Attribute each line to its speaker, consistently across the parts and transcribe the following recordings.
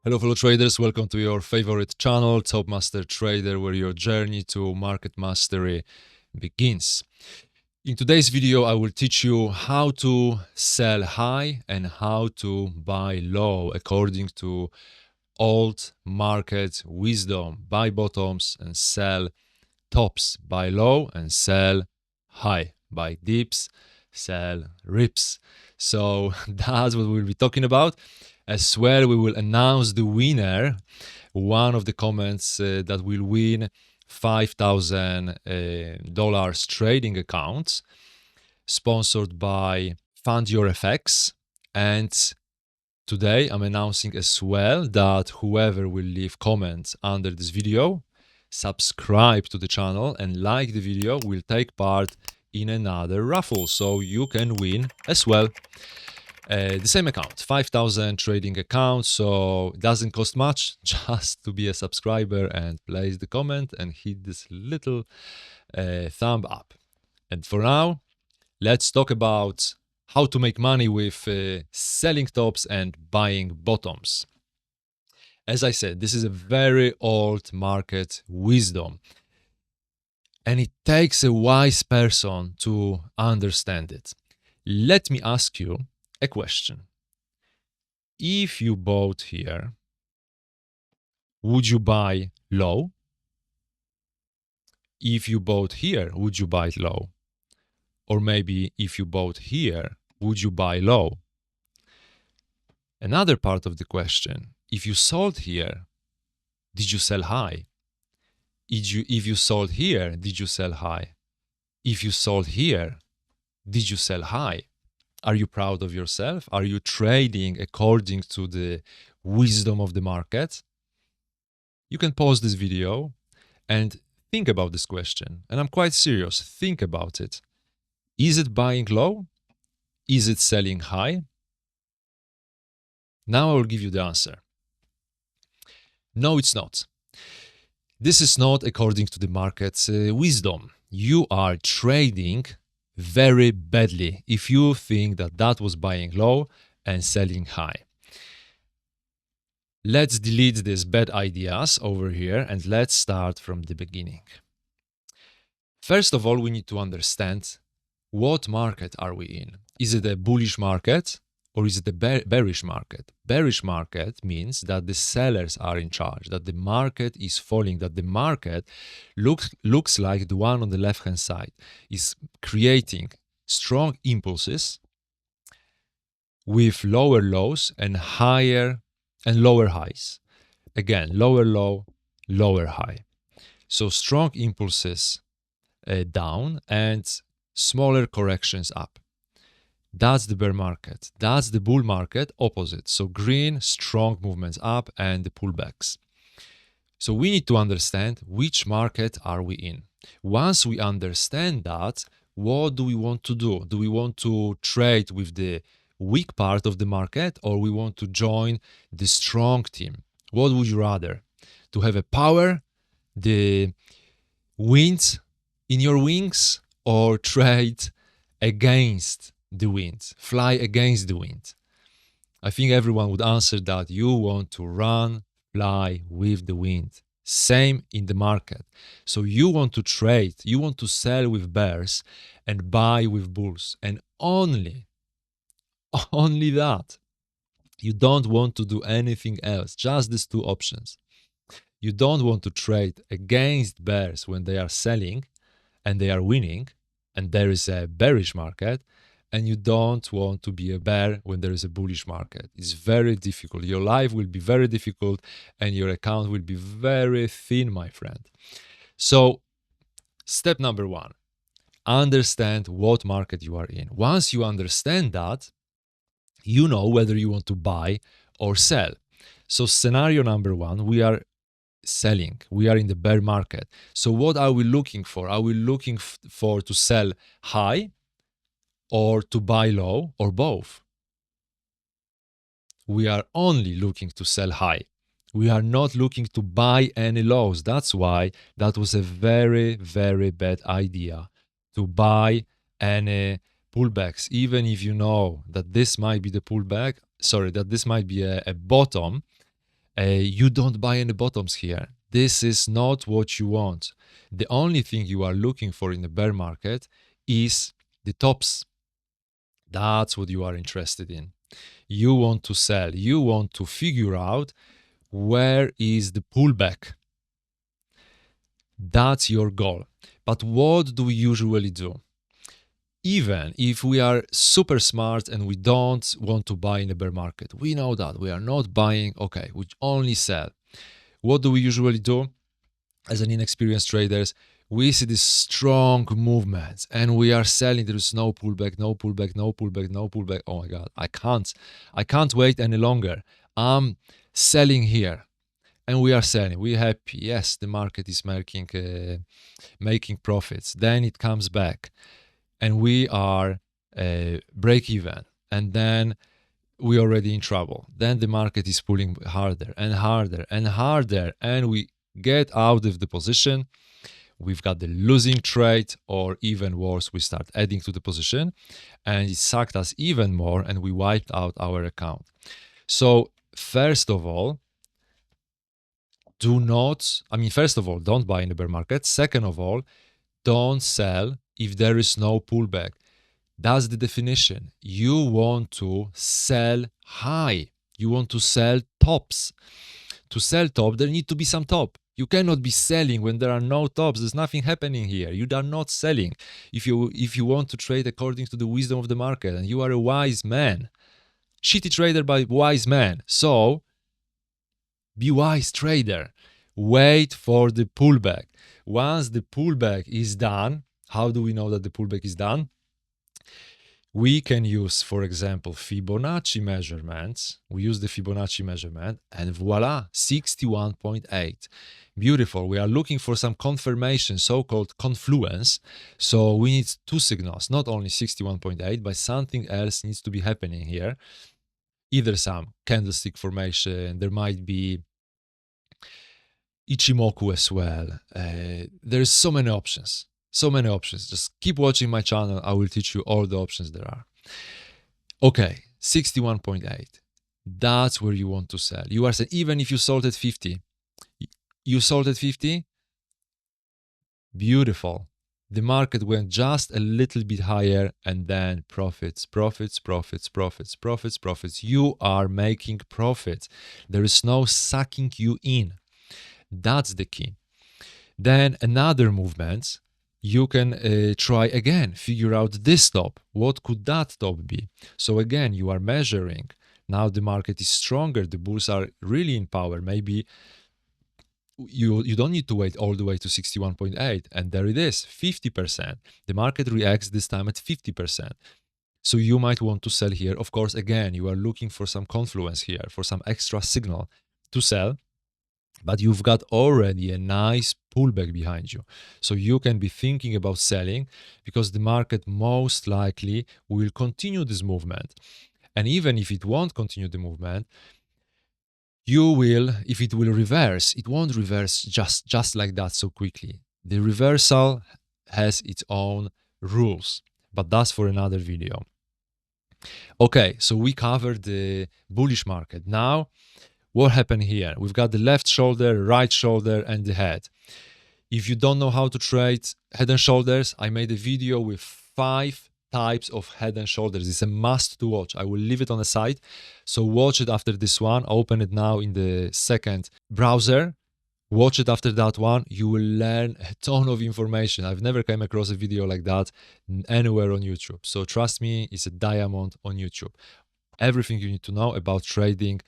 Speaker 1: Hello fellow traders, welcome to your favorite channel, Top Master Trader, where your journey to market mastery begins. In today's video, I will teach you how to sell high and how to buy low according to old market wisdom. Buy bottoms and sell tops, buy low and sell high, buy dips, sell rips. So that's what we'll be talking about. As well, we will announce the winner, one of the comments that will win $5,000 trading accounts, sponsored by Fund Your FX. And today I'm announcing as well that whoever will leave comments under this video, subscribe to the channel and like the video, will take part in another raffle. So you can win as well. The same account, 5,000 trading accounts, so it doesn't cost much just to be a subscriber and place the comment and hit this little thumb up. And for now, let's talk about how to make money with selling tops and buying bottoms. As I said, this is a very old market wisdom, and it takes a wise person to understand it. Let me ask you a question. If you bought here, would you buy low? If you bought here, would you buy low? Or maybe if you bought here, would you buy low? Another part of the question, if you sold here, did you sell high? If you sold here, did you sell high? If you sold here, did you sell high? Are you proud of yourself? Are you trading according to the wisdom of the market? You can pause this video and think about this question. And I'm quite serious. Think about it. Is it buying low? Is it selling high? Now I will give you the answer. No, it's not. This is not according to the market's wisdom. You are trading very badly if you think that that was buying low and selling high. Let's delete these bad ideas over here and let's start from the beginning. First of all, we need to understand what market are we in. Is it a bullish market or is it a bearish market? Bearish market means that the sellers are in charge, that the market is falling, that the market looks like the one on the left-hand side, is creating strong impulses with lower lows and higher and lower highs. Again, lower low, lower high. So strong impulses down and smaller corrections up. That's the bear market. That's the bull market opposite. So green, strong movements up and the pullbacks. So we need to understand which market are we in. Once we understand that, what do we want to do? Do we want to trade with the weak part of the market or we want to join the strong team? What would you rather? To have a power, the wind in your wings, or trade against the wind, fly against the wind? I think everyone would answer that you want to run, fly with the wind. Same in the market. So you want to trade, you want to sell with bears and buy with bulls, and only that. You don't want to do anything else, just these two options. You don't want to trade against bears when they are selling and they are winning and there is a bearish market, and you don't want to be a bear when there is a bullish market. It's very difficult. Your life will be very difficult and your account will be very thin, my friend. So step number one, understand what market you are in. Once you understand that, you know whether you want to buy or sell. So scenario number one, we are selling. We are in the bear market. So what are we looking for? Are we looking for to sell high or to buy low or both? We are only looking to sell high. We are not looking to buy any lows. That's why that was a very, very bad idea to buy any pullbacks, even if you know that this might be the pullback, that this might be a bottom, You don't buy any bottoms here. This is not what you want. The only thing you are looking for in the bear market is the tops. That's what you are interested in. You want to sell. You want to figure out where is the pullback. That's your goal. But what do we usually do? Even if we are super smart and we don't want to buy in a bear market, we know that we are not buying, okay, we only sell. What do we usually do as an inexperienced traders? We see these strong movements and we are selling. There is no pullback, no pullback, no pullback, no pullback. Oh my God, I can't wait any longer. I'm selling here. And we are selling. We're happy. Yes, the market is making profits. Then it comes back, and we are break even. And then we're already in trouble. Then the market is pulling harder and harder and harder, and we get out of the position. We've got the losing trade, or even worse, we start adding to the position, and it sucked us even more, and we wiped out our account. So first of all, first of all, don't buy in the bear market. Second of all, don't sell if there is no pullback. That's the definition. You want to sell high. You want to sell tops. To sell top, there need to be some top. You cannot be selling when there are no tops. There's nothing happening here. You are not selling. If you want to trade according to the wisdom of the market, and you are a wise man, shitty trader by wise man. So be wise trader. Wait for the pullback. Once the pullback is done, how do we know that the pullback is done? We can use, for example, Fibonacci measurements. We use the Fibonacci measurement and voila, 61.8. Beautiful. We are looking for some confirmation, so-called confluence. So we need two signals, not only 61.8, but something else needs to be happening here. Either some candlestick formation, there might be ichimoku as well. There's so many options. So many options. Just keep watching my channel. I will teach you all the options there are. Okay, 61.8. That's where you want to sell. You are saying, even if you sold at 50, you sold at 50? Beautiful. The market went just a little bit higher and then profits, profits, profits, profits, profits, profits. You are making profits. There is no sucking you in. That's the key. Then another movement, you can try again, figure out this top. What could that top be? So again, you are measuring. Now the market is stronger. The bulls are really in power. Maybe you don't need to wait all the way to 61.8. And there it is, 50%. The market reacts this time at 50%. So you might want to sell here. Of course, again, you are looking for some confluence here, for some extra signal to sell. But you've got already a nice pullback behind you. So you can be thinking about selling because the market most likely will continue this movement. And even if it won't continue the movement, if it will reverse, it won't reverse just like that so quickly. The reversal has its own rules, but that's for another video. Okay, so we covered the bullish market. Now, what happened here? We've got the left shoulder, right shoulder, and the head. If you don't know how to trade head and shoulders, I made a video with 5 types of head and shoulders. It's a must to watch. I will leave it on the side. So watch it after this one. Open it now in the second browser. Watch it after that one. You will learn a ton of information. I've never come across a video like that anywhere on YouTube. So trust me, it's a diamond on YouTube. Everything you need to know about trading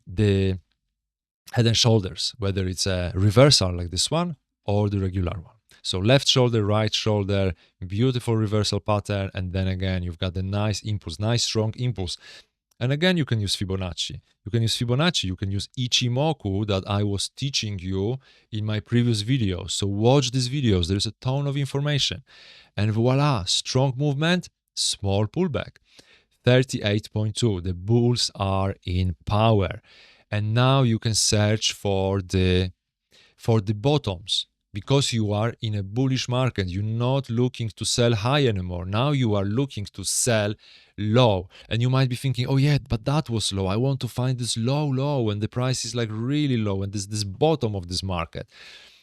Speaker 1: the head and shoulders, whether it's a reversal like this one or the regular one. So left shoulder, right shoulder, beautiful reversal pattern. And then again, you've got the nice impulse, nice strong impulse. And again, you can use Fibonacci. You can use Fibonacci. You can use ichimoku that I was teaching you in my previous videos. So watch these videos. There's a ton of information. And voila, strong movement, small pullback. 38.2. The bulls are in power. And now you can search for the bottoms. because you are in a bullish market. You're not looking to sell high anymore. Now you are looking to sell low. And you might be thinking, oh yeah, but that was low. I want to find this low, and the price is like really low, and this bottom of this market.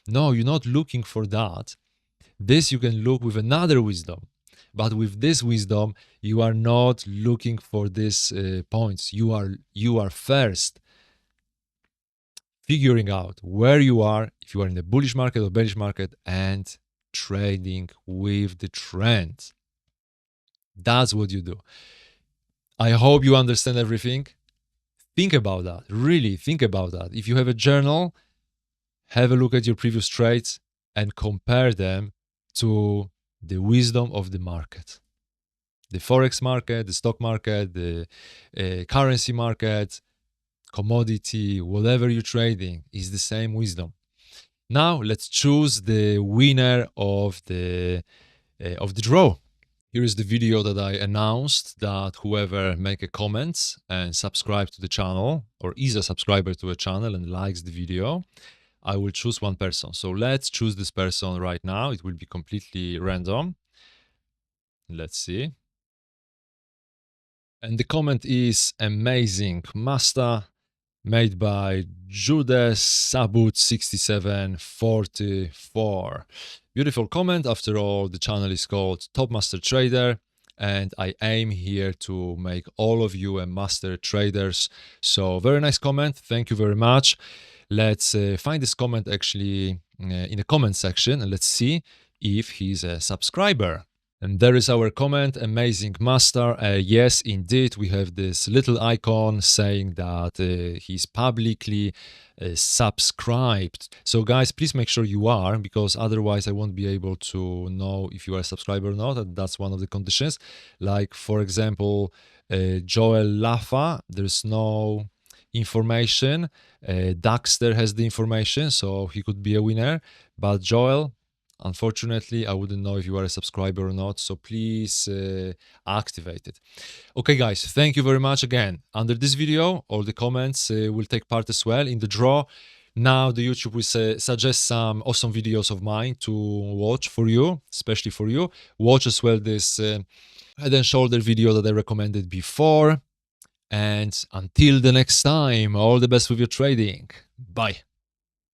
Speaker 1: No, you're not looking for that. This you can look with another wisdom. But with this wisdom, you are not looking for these points. You are first figuring out where you are, if you are in the bullish market or bearish market, and trading with the trend. That's what you do. I hope you understand everything. Think about that. Really think about that. If you have a journal, have a look at your previous trades and compare them to the wisdom of the market. The Forex market, the stock market, the currency market, commodity, whatever you're trading is the same wisdom. Now let's choose the winner of the draw. Here is the video that I announced that whoever make a comment and subscribe to the channel, or is a subscriber to a channel and likes the video, I will choose one person. So let's choose this person right now. It will be completely random. Let's see. And the comment is amazing master, made by Judas Sabut 6744. Beautiful comment. After all, the channel is called Top Master Trader, and I aim here to make all of you a master traders. So very nice comment. Thank you very much. Let's find this comment actually in the comment section, and let's see if he's a subscriber. And there is our comment, amazing master. Yes, indeed, we have this little icon saying that he's publicly subscribed. So guys, please make sure you are, because otherwise I won't be able to know if you are a subscriber or not. And that's one of the conditions. Like, for example, Joel Laffa, there's no information. Daxter has the information, so he could be a winner. But Joel, unfortunately, I wouldn't know if you are a subscriber or not, so please activate it. Okay, guys, thank you very much again. Under this video, all the comments will take part as well in the draw. Now the YouTube will suggest some awesome videos of mine to watch for you, especially for you. Watch as well this head and shoulder video that I recommended before. And until the next time, all the best with your trading. Bye.